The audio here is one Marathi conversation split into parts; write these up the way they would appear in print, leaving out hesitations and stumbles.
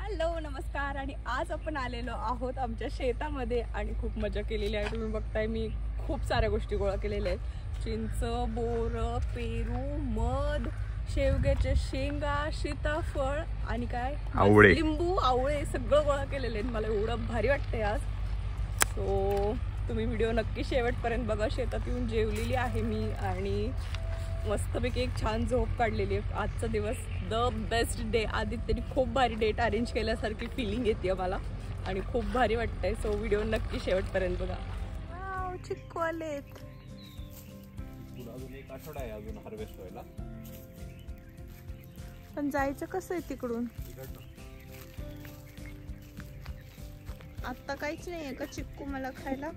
हॅलो नमस्कार. आणि आज आपण आलेलो आहोत आमच्या शेतामध्ये आणि खूप मजा केलेली आहे. तुम्ही बघताय मी खूप साऱ्या गोष्टी गोळा केलेल्या आहेत. चिंच, बोर, पेरू, मध, शेवग्याच्या शेंगा, सीताफळ आणि काय आवळे, लिंबू, आवळे सगळं गोळा केलेले आहेत. मला एवढं भारी वाटतंय आज. सो तुम्ही व्हिडिओ नक्की शेवटपर्यंत बघा. शेतात येऊन जेवलेली आहे मी आणि मस्तपैकी एक छान झोप काढलेली आहे. आजचा दिवस द बेस्ट डे. आदित्यने खूप भारी डेट अरेंज केल्यासारखी फिलिंग येते मला आणि खूप भारी वाटतंय. सो व्हिडिओ नक्की शेवटपर्यंत बघा. वाव, चिक्कू आलेत. अजून एक आठवडा आहे अजून हार्वेस्ट व्हायला. पण जायचं कसं आहे तिकडून? आता काहीच नाहीये का चिक्कू मला खायला?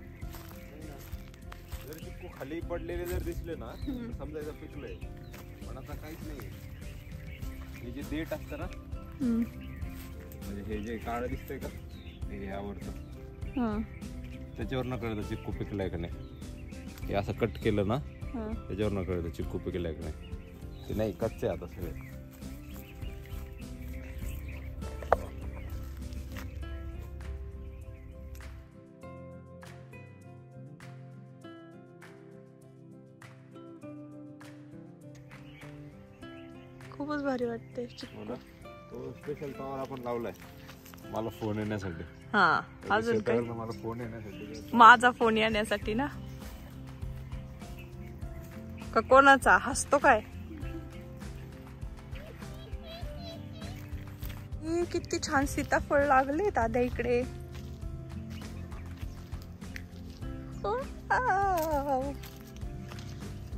जर चिक्कू खाली पडलेले जर दिसले ना तर समजायचं पिकलंय, पण आता काहीच नाही. हे जे देठ असतं ना, म्हणजे हे जे काळं दिसतंय का, हे आवडतं, त्याच्यावरनं कळतं चिक्कू पिकलाय का नाही. हे असं कट केलं ना त्याच्यावरनं कळतं चिक्कू पिकलाय का नाही. ते नाही, कच्चे आता सगळे. खूपच भारी वाटते. तो स्पेशल टॉवर आपण लावलाय मला फोन येण्यासाठी. हा, अजून काय? मला फोन येण्यासाठी, माझा फोन येण्यासाठी ना? का कोणाचा? हसतो काय? किती छान सीताफळ लागले दादा इकडे.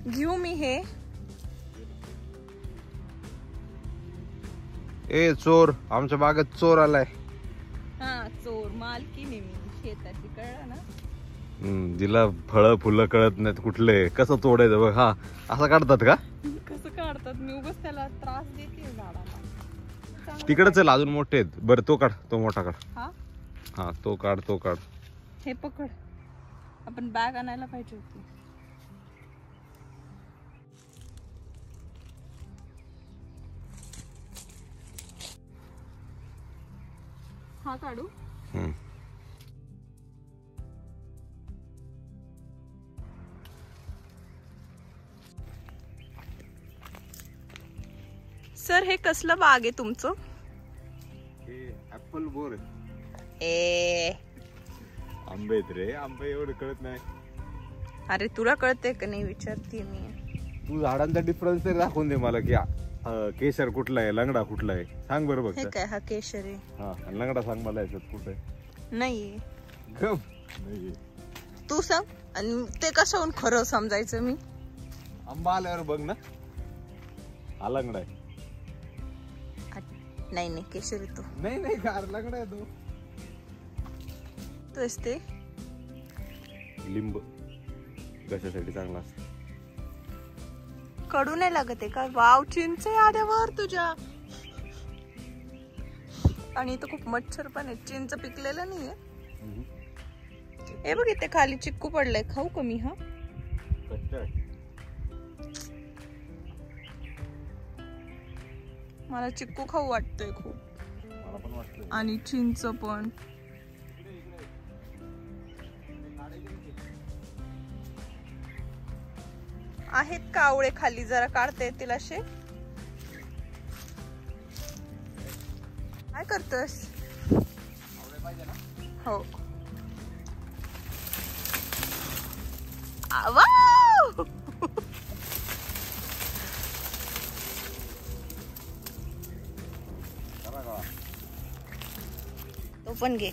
घेऊ मी हे? ए चोर, आमच्या बागेत चोर आलाय. हा, चोर मालकीने मी शेताची, कळलं ना? जिला फळं फुलं कळत नाहीत कुठले, कसं तोडायचं बघ. हा, असं काढतात का? कसं काढतात? मी उगाच त्याला त्रास देते झाडाला. तिकडे चल, अजून मोठे आहेत. बरं तो काढ, तो मोठा काढ. हा हा, तो काढ, तो काढ. हे पकड. आपण बॅग आणायला पाहिजे होती. हा काढू. सर, हे कसलं बाग आहे तुमचं? हे ऍपल बोर ए आंबे आहेत रे. आंबे एवढे कळत नाही. अरे तुला कळते का नाही विचारते मी. तू झाडांचा डिफरन्स तरी दाखवून दे मला की केशर कुठला आहे, लंगडा कुठला आहे, सांग बरं बघ. हे काय? हा केशर आहे. हा, आणि लंगडा सांग मला याच्यात कुठे आहे. नाही, नाही तू सांग. आणि ते कसं खरं समजायचं मी? आंबा आल्यावर बघ ना. हा लंगडा आहे. नाही नाही, केशर येतो. नाही नाही, कार लंगडा आहे तो. तोच ते. लिंब कशासाठी चांगला असतो? कडू नाही लागत आहे का? वाव, चिंच आहे आद्यावर तुझ्या. आणि इथं खूप मच्छर पण आहे. चिंच पिकलेलं नाहीये. हे बघ, इथे खाली चिक्कू पडलाय. खाऊ का मी? हा, मला चिक्कू खाऊ वाटतंय खूप. मला पण वाटतं. आणि चिंच पण. आहेत का आवळे खाली? जरा काढता येतील असे. काय करतोस? हो. वाव! तो पण घे.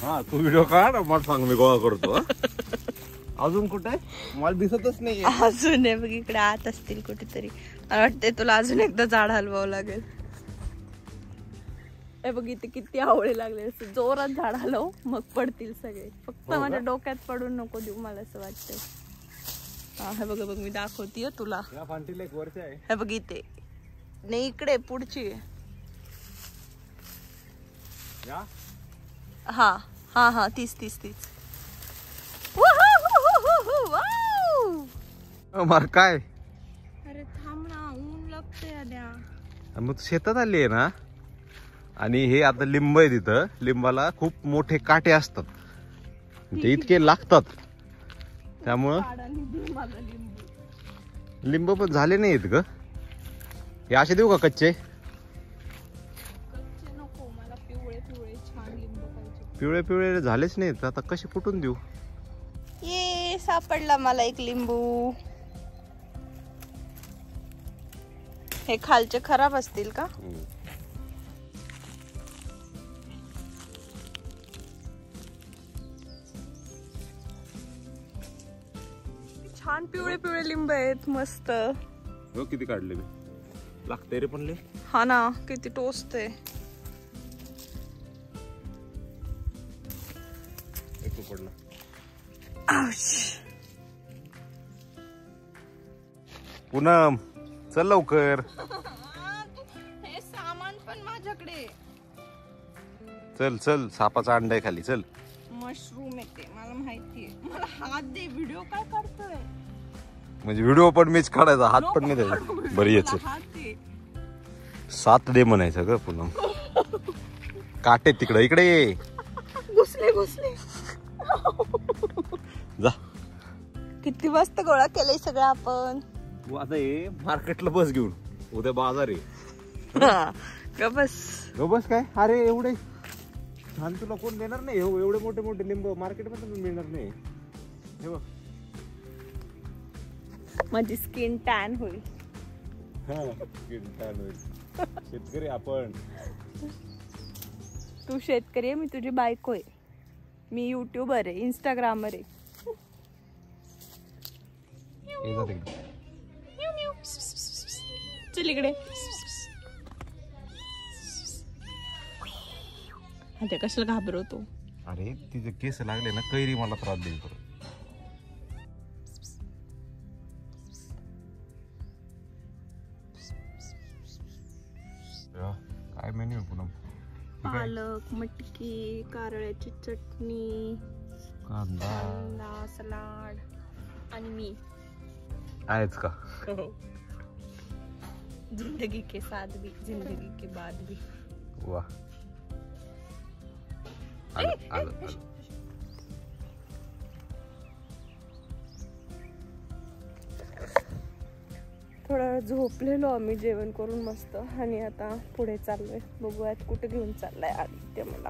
हा, तू व्हिडिओ काढ, मला सांग, मी गोळा करतो. अजून कुठे? मला दिसतच नाही. अजून आहे बघ इकडे आत असतील कुठेतरी. मला वाटतंय तुला अजून एकदा झाड हलवावं लागेल. हे बघ, इथे किती आवळे लागले. जोरात झाड हलव, मग पडतील सगळे. फक्त माझ्या डोक्यात पडून नको देऊ, मला असं वाटतंय. हा, हे बघ बघ, मी दाखवतीये तुला. एक वर्ष आहे. हे बघ इथे नाही, इकडे पुढची. हा हा हा, तीच तीच तीच. मार काय? अरे थांब ना, ऊन लागतंय आद्या. मग शेतात आली आहे ना, आणि हे आता लिंब आहे तिथं, लिंबाला खूप मोठे काटे असतात, ते इतके लागतात, त्यामुळं लिंब पण झाले नाहीत ग. हे असे देऊ का कच्चे? पिवळे पिवळे झालेच नाहीत, आता कसे कुठून देऊ? ये सापडला मला एक लिंबू. हे खालचे खराब असतील का? छान पिवळे पिवळे लिंब आहेत, मस्त. हो, किती काढले मी, लागते रे पण ले. हा ना, किती टोस्ट आहे. पडला. पूनम चल लवकर. हे सामान पण माझ्याकडे. चल चल, सापाचा अंडा आहे खाली, चल. मशरूम येते, मला माहितीये. मला हात दे, व्हिडिओ काय करतोय? म्हणजे व्हिडिओ पण मीच काढायचा, हात पण नाही द्यायचा. बरी याच सात दे म्हणायचं ग पूनम. काटे तिकडे, इकडे ये. घुसले घुसले. जा. किती मस्त गोळा केलंय सगळं आपण. आता ये मार्केटला बस घेऊन, उद्या बाजार आहे. बस काय, अरे एवढे छान तुला कोण देणार नाही. एवढे मोठे मोठे लिंब मार्केटमध्ये मिळणार नाही. हे बघ, माझी स्किन टॅन होईल. स्किन टॅन होईल. शेतकरी आपण. तू शेतकरी आहे, मी तुझी बायको आहे. मी युट्यूबर आहे, इंस्टाग्रामर आहे. चल इकडे. आता कशाला घाबरवतो? अरे तिचे केस लागले ना, कैरी मला त्रास देईल. काय मेन्यू पुन्हा? पालक, मटकी, कारळ्याची चटणी, कांदा, सलाड आणि मी आहेच का? जिंदगी के साथ भी, जिंदगी के बाद भी. वाह. थोडा वेळ झोपलेलो आम्ही जेवण करून मस्त, आणि आता पुढे चाललोय. बघूयात कुठे घेऊन चाललाय आदित्य मला.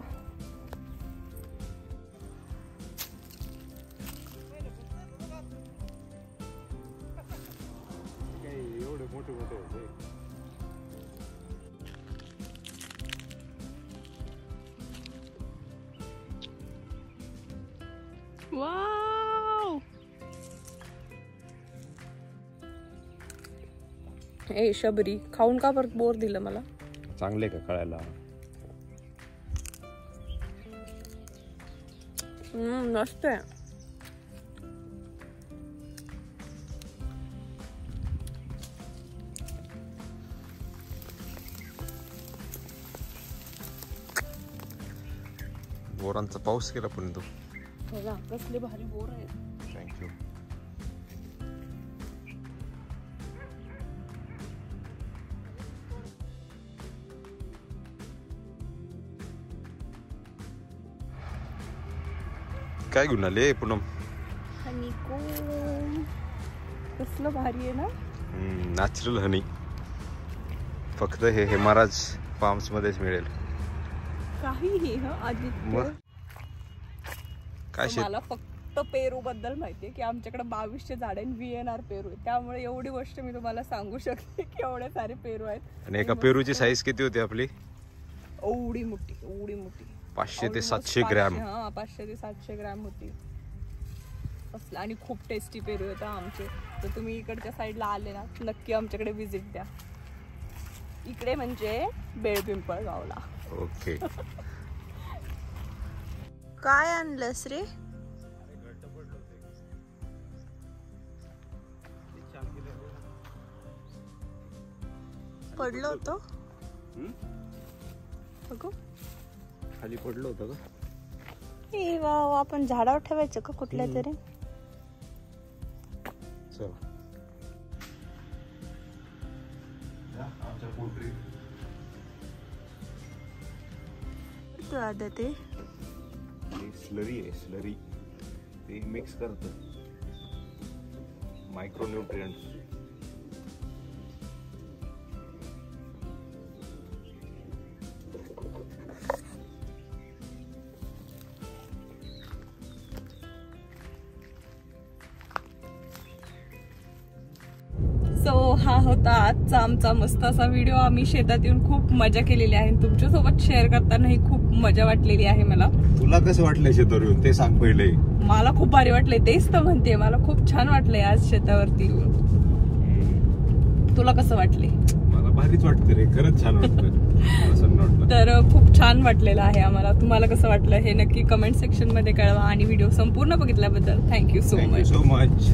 एवढे मोठे मोठे होते. वाव. ए शबरी, खाऊन का परत बोर दिलं मला? चांगले का कळायला? मस्त आहे. बोरांचा पाऊस केला पण तो. कसले भारी बोर आहेत. थँक्यू. काय घेऊन आले पूनम? हनीकोम. कसलं भारी आहे ना. नॅचरल हनी. फक्त हे महाराज फार्म्स मध्येच मिळेल. काहीही. आदित्य, काय मला फक्त पेरू बद्दल माहितीये की आमच्याकडे 2200 झाड आहे, VNR पेरू आहे. त्यामुळे एवढी गोष्ट मी तुम्हाला सांगू शकते की एवढे सारे पेरू आहेत. आणि एका पेरूची साईज किती होती आपली? एवढी मोठी, एवढी मोठी. 500 ते 700 ग्रॅम. हा, 500 ते 700 ग्रॅम होती. आणि खूप टेस्टी पेरू होता आमचे. तर तुम्ही इकडच्या साईडला आले ना, नक्की आमच्याकडे विजिट द्या. इकडे म्हणजे बेळपिंपळगावला. ओके. काय आणलंस रे? पडलं होतं खाली पडलं होतं का? ए वाव, आपण झाडावर ठेवायचं का कुठल्या तरी? चला. होतं दादा ते? स्लरी आहे, स्लरी. ते मिक्स करतं मायक्रोन्यूट्रिएंट्स. सो हा होता आजचा आमचा मस्त असा व्हिडिओ. आम्ही शेतात येऊन खूप मजा केलेली आहे. तुमच्यासोबत शेअर करतानाही खूप मजा वाटलेली आहे मला. तुला कसं वाटलं शेतावर येऊन ते सांग पहिले. मला खूप भारी वाटले, तेच तर म्हणते. मला खूप छान वाटलंय आज शेतावरती येऊन. तुला कसं वाटले? मला भारीच वाटतं रे, खरंच छान वाटतं. तर खूप छान वाटलेलं आहे आम्हाला. तुम्हाला कसं वाटलं हे नक्की कमेंट सेक्शन मध्ये कळवा. आणि व्हिडिओ संपूर्ण बघितल्याबद्दल थँक्यू सो मच.